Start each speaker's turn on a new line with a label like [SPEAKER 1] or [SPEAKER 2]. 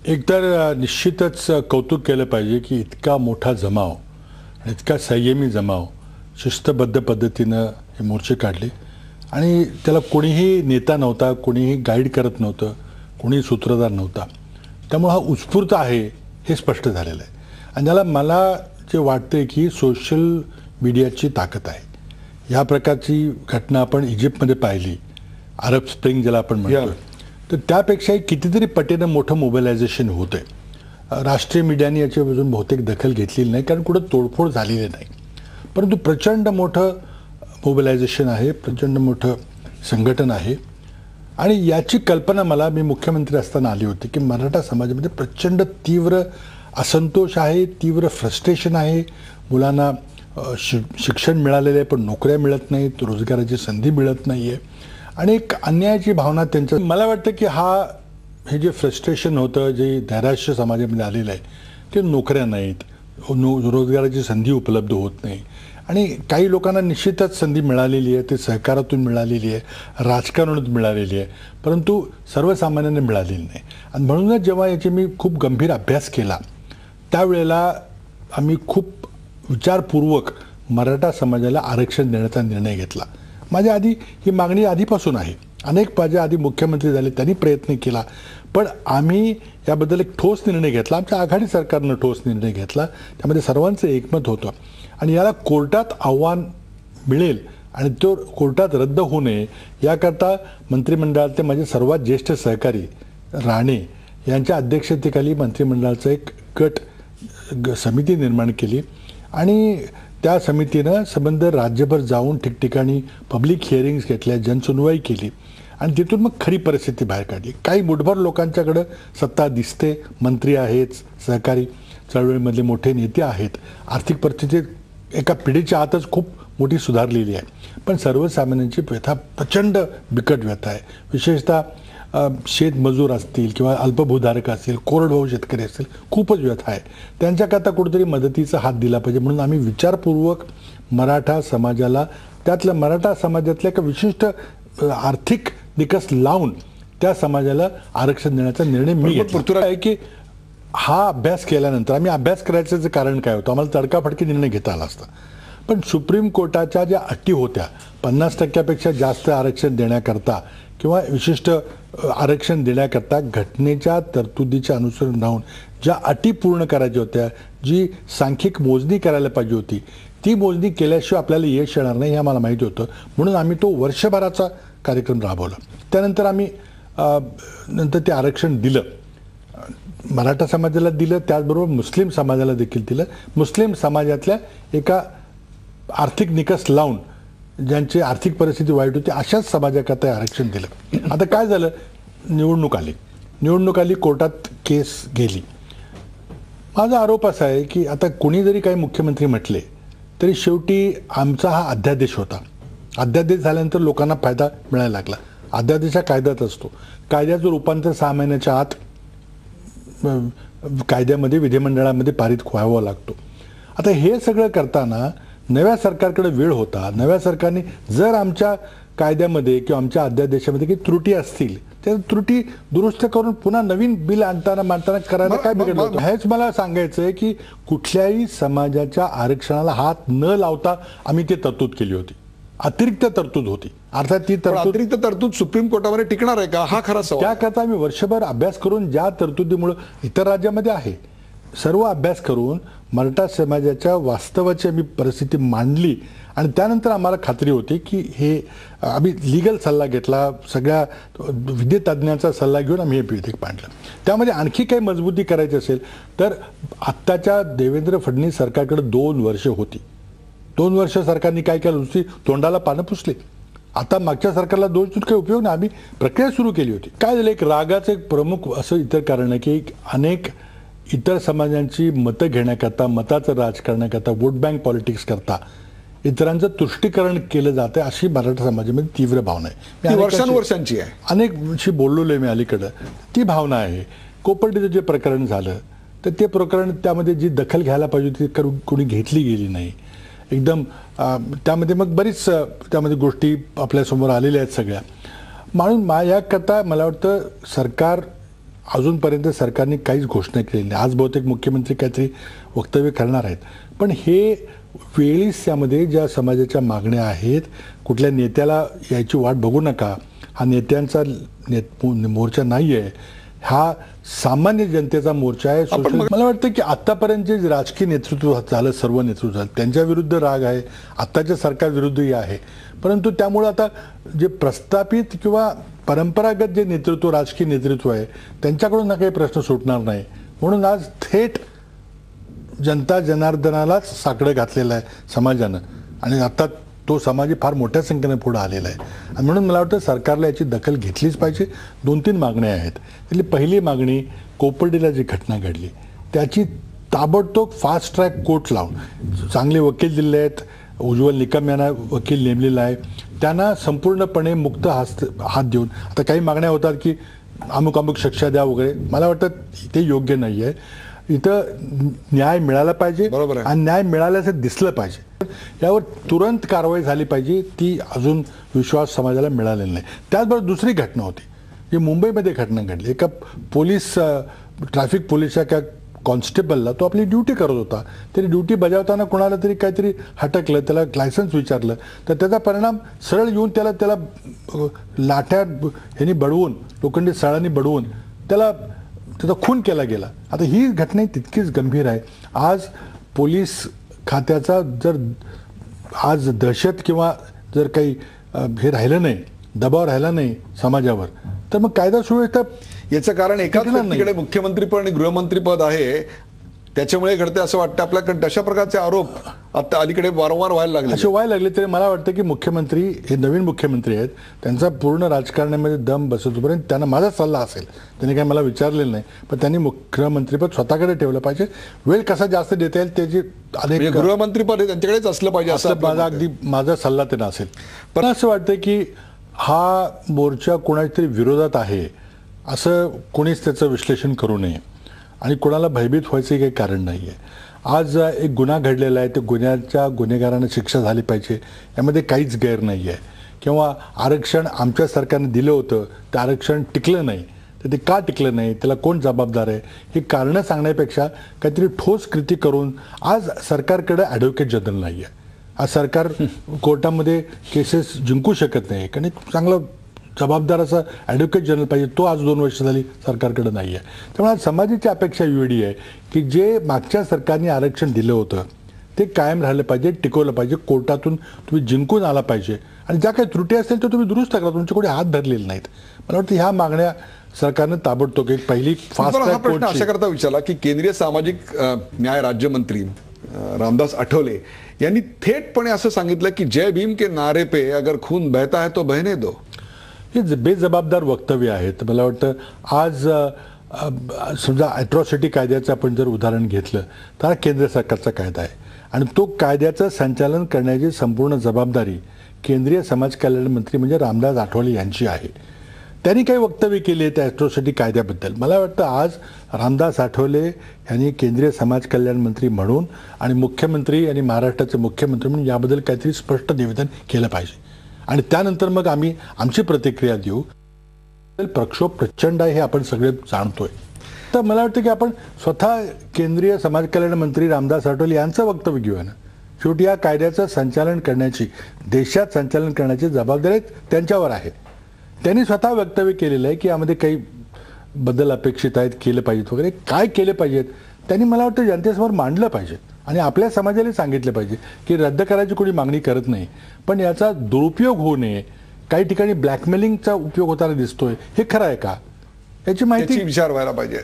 [SPEAKER 1] एकतर निश्चितच कौतुक केलं पाहिजे की इतका मोठा जमाव आणि इतका संयमी जमाव शिस्तबद्ध पद्धतीनं हे मोर्चे काढले आणि त्याला कोणीही नेता नव्हता, कोणीही गाईड करत नव्हतं, कोणी सूत्रधार नव्हता. त्यामुळे हा उत्स्फूर्त आहे हे स्पष्ट झालेलं आहे. आणि त्याला मला जे वाटते की सोशल मीडियाची ताकद आहे. ह्या प्रकारची घटना आपण इजिप्तमध्ये पाहिली, अरब स्प्रिंग ज्याला आपण म्हणतो, तर त्यापेक्षाही कितीतरी पटीनं मोठं मोबिलायझेशन होतं आहे. राष्ट्रीय मीडियाने याची अजून बहुतेक दखल घेतलेली नाही, कारण कुठं तोडफोड झालेली नाही. परंतु प्रचंड मोठं मोबिलायझेशन आहे, प्रचंड मोठं संघटन आहे. आणि याची कल्पना मला मी मुख्यमंत्री असताना आली होती की मराठा समाजामध्ये प्रचंड तीव्र असंतोष आहे, तीव्र फ्रस्ट्रेशन आहे. मुलांना शिक्षण मिळालेलं आहे पण नोकऱ्या मिळत नाहीत, रोजगाराची संधी मिळत नाही आहे आणि एक अन्यायाची भावना त्यांच्या. मला वाटतं की हे जे फ्रस्ट्रेशन होतं, जे नैराश्य समाजामध्ये आलेलं आहे, ते नोकऱ्या नाहीत, रोजगाराची संधी उपलब्ध होत नाही. आणि काही लोकांना निश्चितच संधी मिळालेली आहे, ते सहकारातून मिळालेली आहे, राजकारणातून मिळालेली आहे, परंतु सर्वसामान्यांना मिळालेली नाही. आणि म्हणूनच जेव्हा याची मी खूप गंभीर अभ्यास केला त्यावेळेला आम्ही खूप विचारपूर्वक मराठा समाजाला आरक्षण देण्याचा निर्णय घेतला. माझ्या आधी ही मागणी आधीपासून आहे, अनेक माझ्या आधी मुख्यमंत्री झाले, त्यांनी प्रयत्न केला, पण आम्ही याबद्दल एक ठोस निर्णय घेतला. आमच्या आघाडी सरकारनं ठोस निर्णय घेतला, त्यामध्ये सर्वांचं एकमत होतं. आणि याला कोर्टात आव्हान मिळेल आणि तो कोर्टात रद्द होऊ नये याकरता मंत्रिमंडळातले माझे सर्वात ज्येष्ठ सहकारी राणे यांच्या अध्यक्षतेखाली मंत्रिमंडळाचं एक समिती निर्माण केली आणि त्या समितीनं संबंध राज्यभर जाऊन ठिकठिकाणी पब्लिक हिअरिंग्स घेतल्या, जनसुनवाई केली आणि तिथून मग खरी परिस्थिती बाहेर काढली. काही मुठभर लोकांच्याकडं सत्ता दिसते, मंत्री आहेत, सहकारी चळवळीमधले मोठे नेते आहेत, आर्थिक परिस्थिती एका पिढीच्या आतच खूप मोठी सुधारलेली आहे. पण सर्वसामान्यांची व्यथा प्रचंड बिकट व्यथा आहे. विशेषतः शेतमजूर असतील किंवा अल्पभूधारक असतील, कोरडवाहू शेतकरी असतील, खूपच व्यथा आहे. त्यांच्याकरता कुठेतरी मदतीचा हात दिला पाहिजे. म्हणून आम्ही विचारपूर्वक मराठा समाजाला, त्यातल्या मराठा समाजातल्या एका विशिष्ट आर्थिक निकष लावून त्या समाजाला आरक्षण देण्याचा निर्णय मी घेतला आहे. की हा अभ्यास केल्यानंतर आम्ही अभ्यास करायचं कारण काय होतं, आम्हाला तडकाफडकी निर्णय घेता आला असता. पण सुप्रीम कोर्टाच्या ज्या अटी होत्या 50%पेक्षा जास्त आरक्षण देण्याकरता किंवा विशिष्ट आरक्षण देण्याकरता घटनेच्या तरतुदीच्या अनुसरून राहून ज्या अटी पूर्ण करायच्या होत्या, जी सांख्यिक मोजणी करायला पाहिजे होती, ती मोजणी केल्याशिवाय आपल्याला यश येणार नाही हे आम्हाला माहिती होतं. म्हणून आम्ही तो वर्षभराचा कार्यक्रम राबवला. त्यानंतर आम्ही नंतर ते आरक्षण दिलं, मराठा समाजाला दिलं, त्याचबरोबर मुस्लिम समाजाला देखील दिलं. मुस्लिम समाजातल्या एका आर्थिक निकष लावून ज्यांची आर्थिक परिस्थिती वाईट होती अशाच समाजाकरता आरक्षण दिलं. आता काय झालं, निवडणूक आली, कोर्टात केस गेली. माझा आरोप असा आहे की आता कोणी जरी काही मुख्यमंत्री म्हटले तरी शेवटी आमचा हा अध्यादेश होता. अध्यादेश झाल्यानंतर लोकांना फायदा मिळायला लागला. अध्यादेश हा कायद्यात असतो, कायद्याचं रूपांतर 6 महिन्याच्या आत कायद्यामध्ये विधिमंडळामध्ये पारित व्हावा लागतो. आता हे सगळं करताना नव्या सरकारकडे वेळ होता. नव्या सरकारने जर आमच्या कायद्यामध्ये किंवा आमच्या अध्यादेशामध्ये काही त्रुटी असतील त्या त्रुटी दुरुस्त करून पुन्हा नवीन बिल मांडताना करायला काय बिघडलं होतं. हेच मला सांगायचं आहे की कुठल्याही समाजाच्या आरक्षणाला हात न लावता आम्ही ती तरतूद केली होती. अतिरिक्त तरतूद होती, अर्थात ती
[SPEAKER 2] अतिरिक्त तरतूद सुप्रीम कोर्टामध्ये टिकणार आहे का, हा खरा सवाल.
[SPEAKER 1] त्याकरता आम्ही वर्षभर अभ्यास करून ज्या तरतुदीमुळे इतर राज्यामध्ये आहे सर्व अभ्यास करून मराठा समाजाच्या वास्तवाची आम्ही परिस्थिती मांडली आणि त्यानंतर आम्हाला खात्री होती की हे आम्ही लिगल सल्ला घेतला, सगळ्या विधितज्ञांचा सल्ला घेऊन आम्ही हे विधेयक मांडलं. त्यामध्ये आणखी काही मजबूती करायची असेल तर आत्ताच्या देवेंद्र फडणवीस सरकारकडे 2 वर्ष होती. 2 वर्ष सरकारने काय केलं, नुसती तोंडाला पानं पुसले. आता मागच्या सरकारला 2 काही उपयोग नाही, आम्ही प्रक्रिया सुरू केली होती. काय झालं, एक रागाचं एक प्रमुख असं इतर कारण आहे की अनेक इतर समाजांची मतं घेण्याकरता, मताचं राजकारणाकरता, वोट बँक पॉलिटिक्स करता इतरांचं तुष्टीकरण केलं जातं अशी मराठा समाजामध्ये तीव्र भावना आहे.
[SPEAKER 2] वर्षानुवर्षांची आहे.
[SPEAKER 1] अनेकशी बोललेलो आहे मी अलीकडं, ती भावना आहे. कोपर्डीचं जे प्रकरण झालं तर ते प्रकरण त्यामध्ये जी दखल घ्यायला पाहिजे ती कोणी घेतली गेली नाही. एकदम त्यामध्ये मग बरीच त्यामध्ये गोष्टी आपल्यासमोर आलेल्या आहेत सगळ्या. म्हणून याकरता मला वाटतं सरकार अजूनपर्यंत सरकारने काहीच घोषणा केलेली नाही. आज बहुतेक मुख्यमंत्री काहीतरी वक्तव्य करणार आहेत, पण हे वेळीच त्यामध्ये ज्या समाजाच्या मागण्या आहेत, कुठल्या नेत्याला याची वाट बघू नका, हा नेत्यांचा मोर्चा नाही आहे, हा सामान्य जनतेचा मोर्चा आहे. मला वाटतं की आतापर्यंत जे राजकीय नेतृत्व झालं, सर्व नेतृत्व झालं, त्यांच्या विरुद्ध राग आहे, आत्ताच्या सरकार विरुद्धही आहे. परंतु त्यामुळे आता जे प्रस्थापित किंवा परंपरागत जे नेतृत्व, राजकीय नेतृत्व आहे, त्यांच्याकडून ना काही प्रश्न सुटणार नाही. म्हणून आज थेट जनता जनार्दनालाच साकडं घातलेलं आहे समाजानं, आणि आता तो समाज फार मोठ्या संख्येने पुढे आलेला आहे. आणि म्हणून मला वाटतं सरकारला याची दखल घेतलीच पाहिजे. 2-3 मागण्या आहेत. त्यातली पहिली मागणी, कोपर्डीला जी घटना घडली त्याची ताबडतोब फास्ट ट्रॅक कोर्ट लावून चांगले वकील दिले आहेत. उज्ज्वल निकम यांना वकील नेमलेला आहे. त्यांना संपूर्णपणे मुक्त हात देऊन, आता काही मागण्या होतात की अमुक अमुक शिक्षा द्या वगैरे, मला वाटतं ते योग्य नाही आहे. इथं न्याय मिळाला पाहिजे आणि न्याय मिळाल्याचं दिसलं पाहिजे. यावर तुरंत कारवाई झाली पाहिजे. ती अजून विश्वास समाजाला मिळालेला नाही. त्याचबरोबर दुसरी घटना होती जी मुंबईमध्ये घटना घडली. एका ट्रॅफिक पोलिसच्या एका कॉन्स्टेबलला, तो आपली ड्युटी करत होता, तरी ड्युटी बजावताना कोणाला तरी काहीतरी हटकलं, त्याला लायसन्स विचारलं, तर त्याचा परिणाम सरळ येऊन त्याला लाठ्या ह्यांनी बडवून, लोखंडी सळांनी बडवून त्याचा खून केला गेला. आता ही घटना तितकीच गंभीर आहे. आज पोलीस खात्याचा जर आज दहशत किंवा जर काही हे राहिलं नाही, दबाव राहिला नाही समाजावर, तर मग कायदा सुव्यवस्था
[SPEAKER 2] याचं कारण एकाच व्यक्तीकडे मुख्यमंत्रीपद आणि गृहमंत्रीपद आहे, त्याच्यामुळे घडते असं वाटतं आपल्याकडे. अशा प्रकारचे आरोप आता अलीकडे वारंवार व्हायला लागले.
[SPEAKER 1] तरी मला वाटतं की मुख्यमंत्री हे नवीन मुख्यमंत्री आहेत, त्यांचा पूर्ण राजकारणामध्ये दम बसतोपर्यंत त्यांना माझा सल्ला असेल, त्यांनी काही मला विचारलेलं नाही, पण त्यांनी मुख्यमंत्रीपद स्वतःकडे ठेवलं पाहिजे. वेळ कसा जास्त देता येईल त्याची अनेक
[SPEAKER 2] गृहमंत्रीपद त्यांच्याकडेच असलं पाहिजे असं
[SPEAKER 1] माझा सल्ला त्यांना असेल. पण असं वाटतं की हा मोर्चा कोणाच्या तरी विरोधात आहे असं कोणीच त्याचं विश्लेषण करू नये आणि कोणाला भयभीत व्हायचं काही कारण नाही आहे. आज एक गुन्हा घडलेला आहे, त्या गुन्हेगारांना शिक्षा झाली पाहिजे, यामध्ये काहीच गैर नाही आहे. किंवा आरक्षण आमच्या सरकारने दिलं होतं, ते आरक्षण टिकलं नाही, तर ते का टिकलं नाही, त्याला कोण जबाबदार आहे, ही कारणं सांगण्यापेक्षा काहीतरी ठोस कृती करून, आज सरकारकडे ॲडव्होकेट जनरल नाही आहे, आज सरकार कोर्टामध्ये केसेस जिंकू शकत नाही, कारण एक चांगला जबाबदार असा ॲडव्होकेट जनरल पाहिजे, तो आज 2 वर्ष झाली सरकारकडे नाही आहे. त्यामुळे आज समाजाची अपेक्षा एवढी आहे की जे मागच्या सरकारने आरक्षण दिलं होतं ते कायम राहिलं पाहिजे, टिकवलं पाहिजे, कोर्टातून तुम्ही जिंकून आला पाहिजे, आणि ज्या काही त्रुटी असतील तर तुम्ही दुरुस्त करा, तुमचे कोणी हात धरलेले नाहीत. मला वाटतं ह्या मागण्या सरकारनं ताबडतोब एक पहिली फास्ट ट्रॅक कोर्ट
[SPEAKER 2] अशा करता विचारला की केंद्रीय सामाजिक न्याय राज्यमंत्री रामदास आठवले यांनी थेटपणे असं सांगितलं की जय भीम के नारे पे अगर खून बहता है तो बहने दो.
[SPEAKER 1] हे बेजबाबदार वक्तव्य आहेत. मला वाटतं आज समजा ॲट्रॉसिटी कायद्याचं आपण जर उदाहरण घेतलं तर हा केंद्र सरकारचा कायदा आहे, आणि तो कायद्याचं संचालन करण्याची संपूर्ण जबाबदारी केंद्रीय समाज कल्याण मंत्री म्हणजे रामदास आठवले यांची आहे. त्यांनी काही वक्तव्य केले त्या ॲट्रॉसिटी कायद्याबद्दल. मला वाटतं आज रामदास आठवले यांनी केंद्रीय समाज कल्याण मंत्री म्हणून आणि मुख्यमंत्री आणि महाराष्ट्राचे मुख्यमंत्री म्हणून याबद्दल काहीतरी स्पष्ट निवेदन केलं पाहिजे, आणि त्यानंतर मग आम्ही आमची प्रतिक्रिया देऊ. प्रक्षोभ प्रचंड आहे हे आपण सगळे जाणतोय. तर मला वाटतं की आपण स्वतः केंद्रीय समाज कल्याण मंत्री रामदास आठवले यांचं वक्तव्य घेऊया ना. शेवटी या कायद्याचं संचालन करण्याची, देशात संचालन करण्याची जबाबदारी त्यांच्यावर आहे. त्यांनी स्वतः वक्तव्य केलेलं आहे की यामध्ये काही बदल अपेक्षित आहेत, केले पाहिजेत वगैरे. काय केले पाहिजेत त्यांनी मला वाटतं जनतेसमोर मांडलं पाहिजे, आणि आपल्या समाजाला सांगितलं पाहिजे की रद्द करायची कोणी मागणी करत नाही, पण याचा दुरुपयोग होऊ नये. काही ठिकाणी ब्लॅकमेलिंगचा उपयोग होताना दिसतोय, हे खरं आहे का, याची माहिती
[SPEAKER 2] विचार व्हायला पाहिजे.